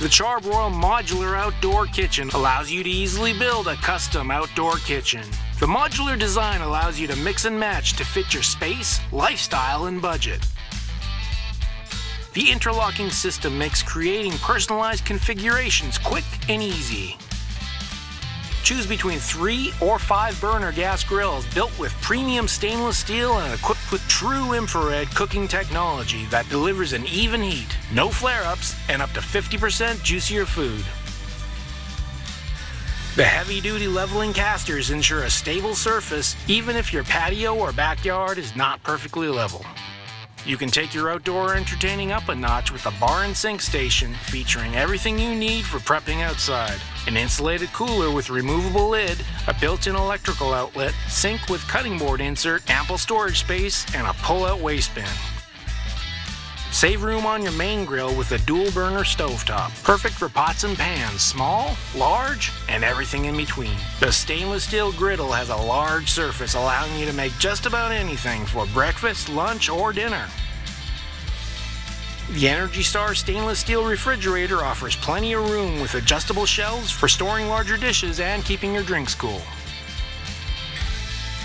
The Char-Broil Modular Outdoor Kitchen allows you to easily build a custom outdoor kitchen. The modular design allows you to mix and match to fit your space, lifestyle, and budget. The interlocking system makes creating personalized configurations quick and easy. Choose between 3 or 5 burner gas grills built with premium stainless steel and equipped with TRU-Infrared cooking technology that delivers an even heat, no flare-ups, and up to 50% juicier food. The heavy-duty leveling casters ensure a stable surface even if your patio or backyard is not perfectly level. You can take your outdoor entertaining up a notch with a bar and sink station featuring everything you need for prepping outside. An insulated cooler with removable lid, a built-in electrical outlet, sink with cutting board insert, ample storage space, and a pull-out waste bin. Save room on your main grill with a dual burner stovetop. Perfect for pots and pans, small, large, and everything in between. The stainless steel griddle has a large surface allowing you to make just about anything for breakfast, lunch, or dinner. The Energy Star stainless steel refrigerator offers plenty of room with adjustable shelves for storing larger dishes and keeping your drinks cool.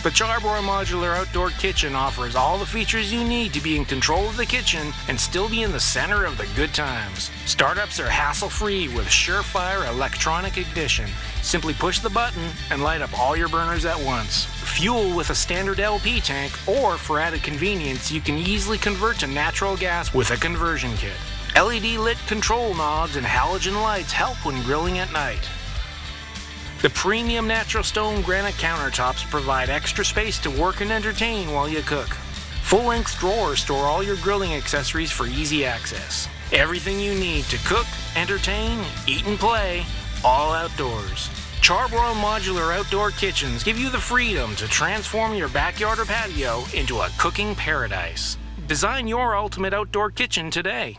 The Char-Broil Modular Outdoor Kitchen offers all the features you need to be in control of the kitchen and still be in the center of the good times. Startups are hassle-free with surefire electronic ignition. Simply push the button and light up all your burners at once. Fuel with a standard LP tank, or for added convenience, you can easily convert to natural gas with a conversion kit. LED lit control knobs and halogen lights help when grilling at night. The premium natural stone granite countertops provide extra space to work and entertain while you cook. Full-length drawers store all your grilling accessories for easy access. Everything you need to cook, entertain, eat and play, all outdoors. Char-Broil Modular Outdoor Kitchens give you the freedom to transform your backyard or patio into a cooking paradise. Design your ultimate outdoor kitchen today.